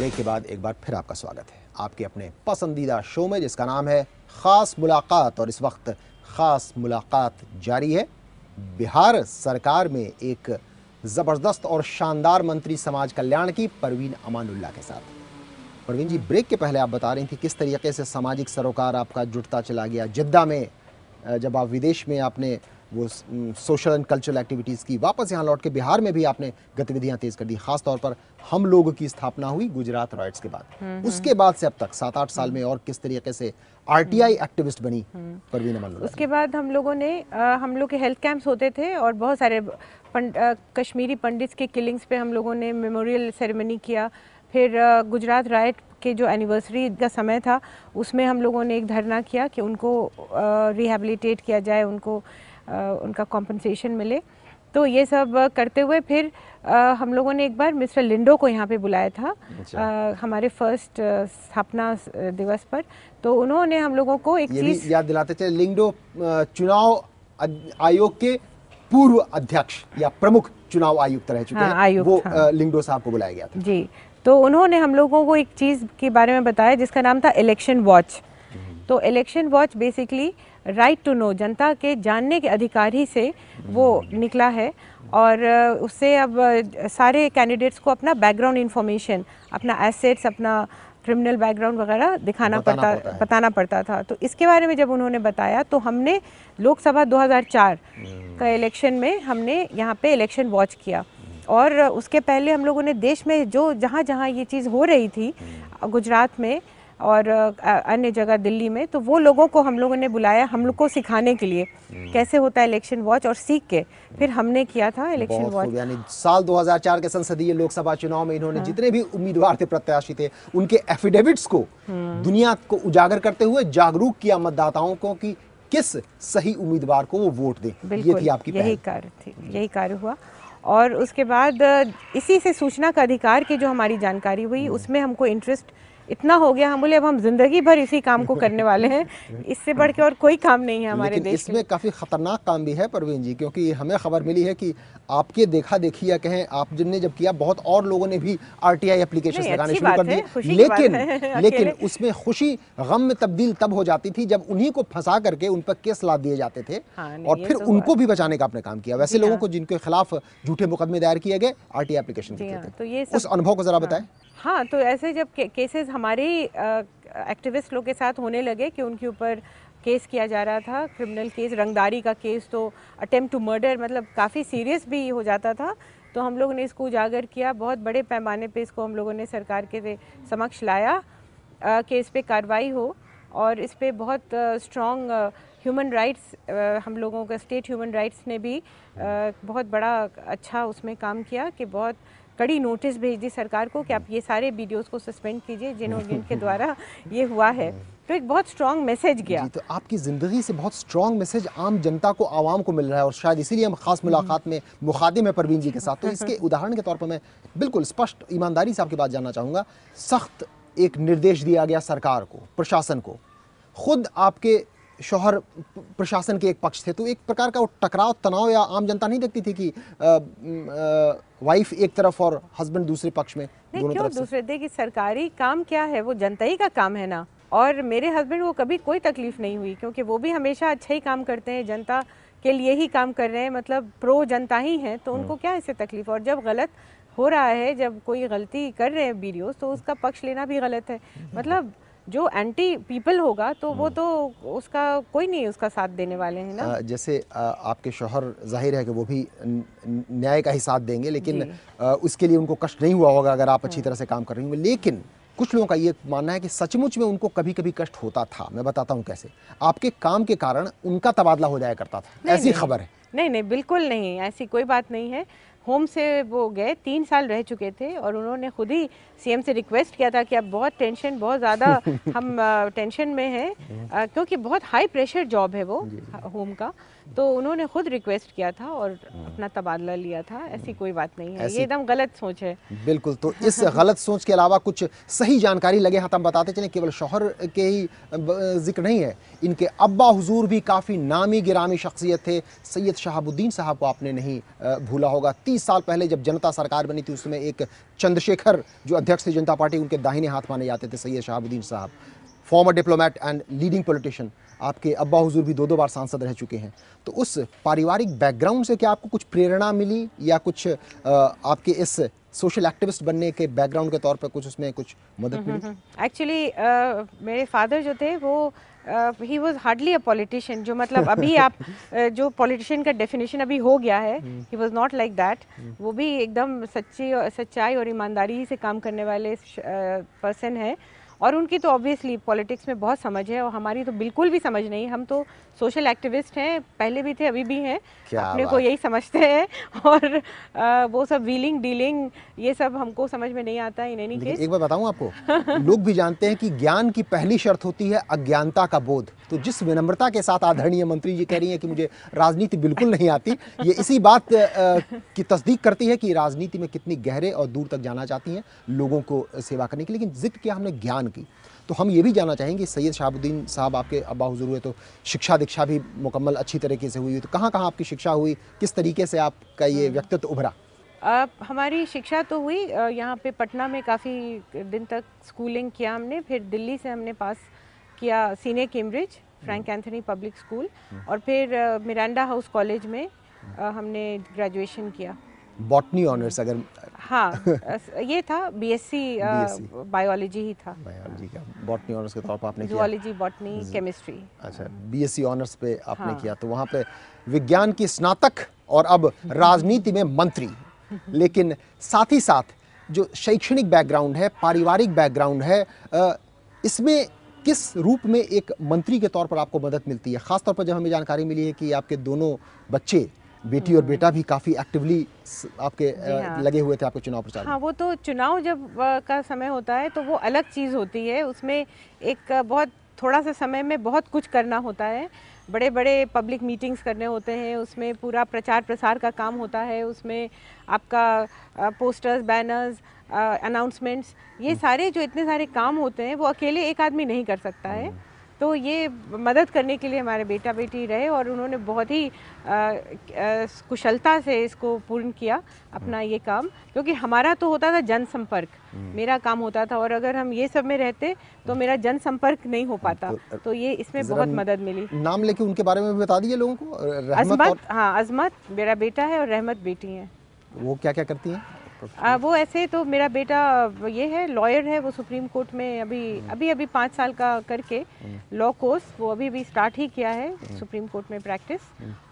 Break के बाद एक बार फिर आपका स्वागत है आपके अपने पसंदीदा शो में जिसका नाम है खास मुलाकात। और इस वक्त खास मुलाकात जारी है बिहार सरकार में एक ज़बरदस्त और शानदार मंत्री समाज कल्याण की परवीन अमानुल्लाह के साथ। परवीन जी, ब्रेक के पहले आप बता रही थी किस तरीके से सामाजिक सरोकार आपका जुड़ता चला गया। जिद्दा में जब आप विदेश में आपने वो सोशल एंड कल्चरल एक्टिविटीज़ की, वापस यहाँ लौट के बिहार में भी आपने गतिविधियाँ तेज़ कर दी। ख़ास तौर पर हम लोग की स्थापना हुई गुजरात रॉयट्स के बाद। उसके बाद से अब तक 7-8 साल में और किस तरीके से आरटीआई एक्टिविस्ट बनी परवीन अमानुल्लाह? उसके बाद हम लोगों ने हम लोग के हेल्थ कैंप्स होते थे और बहुत सारे कश्मीरी पंडित्स के किलिंग्स पे हम लोगों ने मेमोरियल सेरेमनी किया। फिर गुजरात राइट के जो एनिवर्सरी का समय था उसमें हम लोगों ने एक धरना किया कि उनको रिहैबिलिटेट किया जाए, उनको उनका कॉम्पनसेशन मिले। तो ये सब करते हुए फिर हम लोगों ने एक बार मिस्टर लिंडो को यहाँ पे बुलाया था हमारे फर्स्ट स्थापना दिवस पर। तो उन्होंने हम लोगों को एक चीज़ याद दिलाते थे, लिंडो चुनाव आयोग के पूर्व अध्यक्ष या प्रमुख चुनाव आयुक्त रह चुके हैं। वो लिंडो साहब को बुलाया गया था जी। तो उन्होंने हम लोगों को एक चीज़ के बारे में बताया जिसका नाम था इलेक्शन वॉच। तो election watch basically right to know, जनता के जानने के अधिकार ही से वो निकला है। और उससे अब सारे कैंडिडेट्स को अपना बैकग्राउंड इंफॉर्मेशन, अपना एसेट्स, अपना क्रिमिनल बैकग्राउंड वगैरह बताना पड़ता था। तो इसके बारे में जब उन्होंने बताया तो हमने लोकसभा 2004 का इलेक्शन में हमने यहाँ पे इलेक्शन वॉच किया। और उसके पहले हम लोगों ने देश में जो जहाँ ये चीज़ हो रही थी, गुजरात में और अन्य जगह दिल्ली में, तो वो लोगों को हम लोगों ने बुलाया हम लोग को सिखाने के लिए कैसे होता है इलेक्शन वॉच, और सीख के फिर हमने किया था इलेक्शन वॉच। यानी साल 2004 के संसदीय लोकसभा चुनाव में इन्होंने जितने भी उम्मीदवार थे, प्रत्याशी थे, उनके एफिडेविट्स को दुनिया को उजागर करते हुए जागरूक किया मतदाताओं को कि किस सही उम्मीदवार को वो वोट दें। ये थी आपकी यही कार्य हुआ। और उसके बाद इसी से सूचना का अधिकार की जो हमारी जानकारी हुई उसमें हमको इंटरेस्ट इतना हो गया, हम बोले अब हम जिंदगी भर इसी काम को करने वाले हैं, इससे बढ़ के और कोई काम नहीं है हमारे देश में। इसमें काफ़ी खतरनाक काम भी है परवीन जी, क्योंकि हमें खबर मिली है कि आपके देखा देखी या कहें आप जिनने जब किया, बहुत और लोगों ने भी आरटीआई एप्लीकेशन लगाने शुरू कर दिए। लेकिन उसमें खुशी गम में तब्दील तब हो जाती थी जब उन्हीं को फंसा करके उन पर केस लाद दिए जाते थे। और फिर उनको भी बचाने का आपने काम किया। वैसे लोगों को जिनके खिलाफ झूठे मुकदमे दायर किए गए, आरटीआई एप्लीकेशन, उस अनुभव को जरा बताएं। हाँ, तो ऐसे जब केसेस हमारे एक्टिविस्ट लोग के साथ होने लगे कि उनके ऊपर केस किया जा रहा था, क्रिमिनल केस, रंगदारी का केस, तो अटेम्प्ट टू मर्डर, मतलब काफ़ी सीरियस भी हो जाता था। तो हम लोगों ने इसको उजागर किया, बहुत बड़े पैमाने पे इसको हम लोगों ने सरकार के समक्ष लाया कि इस पे कार्रवाई हो। और इस पे बहुत स्ट्रॉन्ग ह्यूमन राइट्स, हम लोगों का स्टेट ह्यूमन राइट्स ने भी बहुत बड़ा अच्छा उसमें काम किया कि बहुत कड़ी नोटिस भेज दी सरकार को कि आप ये सारे वीडियोस को सस्पेंड कीजिए जिनके द्वारा ये हुआ है। तो एक बहुत स्ट्रॉन्ग मैसेज गया। तो आपकी ज़िंदगी से बहुत स्ट्रॉन्ग मैसेज आम जनता को, आवाम को मिल रहा है, और शायद इसीलिए हम खास मुलाकात में मुखातिब हैं परवीन जी के साथ। तो इसके उदाहरण के तौर पर मैं बिल्कुल स्पष्ट ईमानदारी से आपकी बात जानना चाहूँगा। सख्त एक निर्देश दिया गया सरकार को, प्रशासन को। खुद आपके शौहर प्रशासन के एक पक्ष थे, तो एक प्रकार का वो टकराव, तनाव या आम जनता नहीं देखती थी कि वाइफ एक तरफ और हस्बैंड दूसरे पक्ष में? दोनों तरफ दूसरे, देखिए सरकारी काम क्या है, वो जनता ही का काम है ना। और मेरे हस्बैंड को कभी कोई तकलीफ नहीं हुई, क्योंकि वो भी हमेशा अच्छा ही काम करते हैं, जनता के लिए ही काम कर रहे हैं, मतलब प्रो जनता ही हैं, तो उनको क्या इससे तकलीफ। और जब गलत हो रहा है, जब कोई गलती कर रहे हैं वीडियोस, तो उसका पक्ष लेना भी गलत है। मतलब जो एंटी पीपल होगा तो वो तो उसका कोई नहीं उसका साथ देने वाले हैं ना। जैसे आपके शौहर जाहिर है कि वो भी न्याय का ही साथ देंगे, लेकिन उसके लिए उनको कष्ट नहीं हुआ होगा अगर आप अच्छी तरह से काम कर रही होंगे। लेकिन कुछ लोगों का ये मानना है कि सचमुच में उनको कभी कभी कष्ट होता था। मैं बताता हूँ कैसे। आपके काम के कारण उनका तबादला हो जाया करता था, ऐसी खबर है। नहीं, बिल्कुल नहीं, ऐसी कोई बात नहीं है। होम से वो गए, 3 साल रह चुके थे, और उन्होंने खुद ही सीएम से रिक्वेस्ट किया था कि अब बहुत टेंशन, बहुत ज़्यादा हम टेंशन में हैं, क्योंकि बहुत हाई प्रेशर जॉब है वो होम का। तो उन्होंने खुद रिक्वेस्ट किया था और अपना तबादला लिया था। ऐसी कोई बात नहीं है, ये एकदम गलत सोच है। बिल्कुल। तो इस गलत सोच के अलावा कुछ सही जानकारी लगे हाथ हम बताते चलें। केवल शौहर के ही जिक्र नहीं है, इनके अब्बा हुजूर भी काफ़ी नामी गिरामी शख्सियत थे। सैयद शहाबुद्दीन साहब को आपने नहीं भूला होगा। 30 साल पहले जब जनता सरकार बनी थी, उसमें एक चंद्रशेखर जो अध्यक्ष थे जनता पार्टी, उनके दाहिने हाथ माने जाते थे सैयद शहाबुद्दीन साहब, farmer diplomat and leading politician. आपके अब्बा हुजूर भी 2 बार सांसद रह चुके हैं। तो उस पारिवारिक बैकग्राउंड से क्या आपको कुछ प्रेरणा मिली, या कुछ आपके इस सोशल एक्टिविस्ट बनने के बैकग्राउंड के तौर पर कुछ उसमें कुछ मदद मिली? एक्चुअली मेरे फादर जो थे वो he was hardly a politician, जो मतलब अभी आप जो पॉलिटिशियन का डेफिनेशन अभी हो गया है, he was not like that. वो भी एकदम सच्चाई और ईमानदारी से काम करने वाले पर्सन है। और उनकी तो ऑब्वियसली पॉलिटिक्स में बहुत समझ है, और हमारी तो बिल्कुल भी समझ नहीं। हम तो सोशल एक्टिविस्ट हैं, पहले भी थे, अभी भी हैं, अपने को यही समझते हैं। और वो सब व्हीलिंग डीलिंग ये सब हमको समझ में नहीं आता इन एनी केस। एक बात बताऊं आपको, लोग भी जानते हैं कि ज्ञान की पहली शर्त होती है अज्ञानता का बोध। तो जिस विनम्रता के साथ आदरणीय मंत्री जी कह रही हैं कि मुझे राजनीति बिल्कुल नहीं आती, ये इसी बात की तस्दीक करती है कि राजनीति में कितनी गहरे और दूर तक जाना चाहती हैं लोगों को सेवा करने के लिए। लेकिन जिक्र किया हमने ज्ञान की, तो हम ये भी जानना चाहेंगे, सैयद शहाबुद्दीन साहब आपके अब्बा हुजूर हुए, तो शिक्षा दीक्षा भी मुकम्मल अच्छी तरीके से हुई, तो कहाँ कहाँ आपकी शिक्षा हुई, किस तरीके से आपका ये व्यक्तित्व उभरा? हमारी शिक्षा तो हुई यहाँ पे पटना में, काफ़ी दिन तक स्कूलिंग किया हमने। फिर दिल्ली से हमने पास किया senior Cambridge Frank Anthony public school, और फिर मिरांडा हाउस कॉलेज में हमने ग्रेजुएशन किया। Botany honours? अगर हाँ ये था बीएससी बायोलॉजी ही था। बायोलॉजी का बॉटनी ऑनर्स के तौर पर आपने किया? Zoology, botany, chemistry. अच्छा, बीएससी ऑनर्स पे आपने किया, तो वहाँ पे विज्ञान की स्नातक और अब राजनीति में मंत्री। लेकिन साथ ही साथ जो शैक्षणिक बैकग्राउंड है, पारिवारिक बैकग्राउंड है, इसमें किस रूप में एक मंत्री के तौर पर आपको मदद मिलती है? खासतौर पर जब हमें जानकारी मिली है कि आपके दोनों बच्चे, बेटी और बेटा भी काफ़ी एक्टिवली आपके लगे हुए थे आपके चुनाव प्रचार में। हाँ, वो तो चुनाव जब का समय होता है तो वो अलग चीज़ होती है। उसमें एक बहुत थोड़ा सा समय में बहुत कुछ करना होता है। बड़े बड़े पब्लिक मीटिंग्स करने होते हैं, उसमें पूरा प्रचार प्रसार का काम होता है, उसमें आपका पोस्टर्स, बैनर्स, अनाउंसमेंट्स, ये सारे जो इतने सारे काम होते हैं वो अकेले एक आदमी नहीं कर सकता है। तो ये मदद करने के लिए हमारे बेटा बेटी रहे, और उन्होंने बहुत ही कुशलता से इसको पूर्ण किया अपना ये काम। क्योंकि हमारा तो होता था जनसंपर्क, मेरा काम होता था, और अगर हम ये सब में रहते तो मेरा जनसंपर्क नहीं हो पाता। तो ये इसमें बहुत मदद मिली। नाम लेके उनके बारे में भी बता दीजिए लोगों को। अजमत, हाँ अजमत मेरा बेटा है, और रहमत बेटी है। वो क्या क्या करती हैं? वो ऐसे तो मेरा बेटा ये है, लॉयर है, वो सुप्रीम कोर्ट में अभी 5 साल का करके लॉ कोर्स वो अभी भी स्टार्ट ही किया है सुप्रीम कोर्ट में प्रैक्टिस।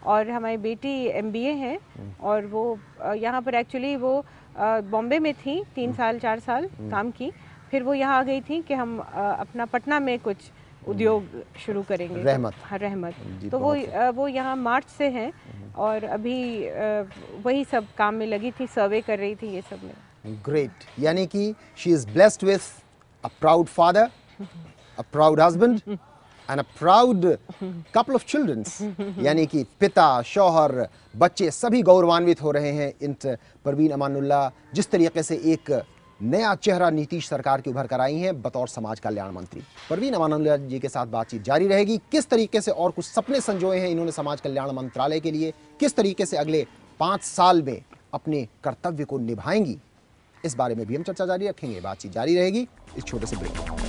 और हमारी बेटी एमबीए है, और वो यहाँ पर एक्चुअली वो बॉम्बे में थी 3 साल 4 साल काम की, फिर वो यहाँ आ गई थी कि हम अपना पटना में कुछ उद्योग शुरू करेंगे। रहमत। हाँ, रहमत। तो वो यहाँ मार्च से हैं, और अभी वही सब काम में लगी थी, सर्वे कर रही थी ये सब में। ग्रेट। यानी कि she is blessed with a proud father, a proud husband and a proud couple of childrens. यानी कि पिता, शौहर, बच्चे सभी गौरवान्वित हो रहे हैं इन परवीन अमानुल्लाह, जिस तरीके से एक नया चेहरा नीतीश सरकार की उभर कर आई हैं बतौर समाज कल्याण मंत्री। परवीन अमानुल्लाह जी के साथ बातचीत जारी रहेगी। किस तरीके से और कुछ सपने संजोए हैं इन्होंने समाज कल्याण मंत्रालय के लिए, किस तरीके से अगले 5 साल में अपने कर्तव्य को निभाएंगी, इस बारे में भी हम चर्चा जारी रखेंगे। बातचीत जारी रहेगी इस छोटे से ब्रेक में।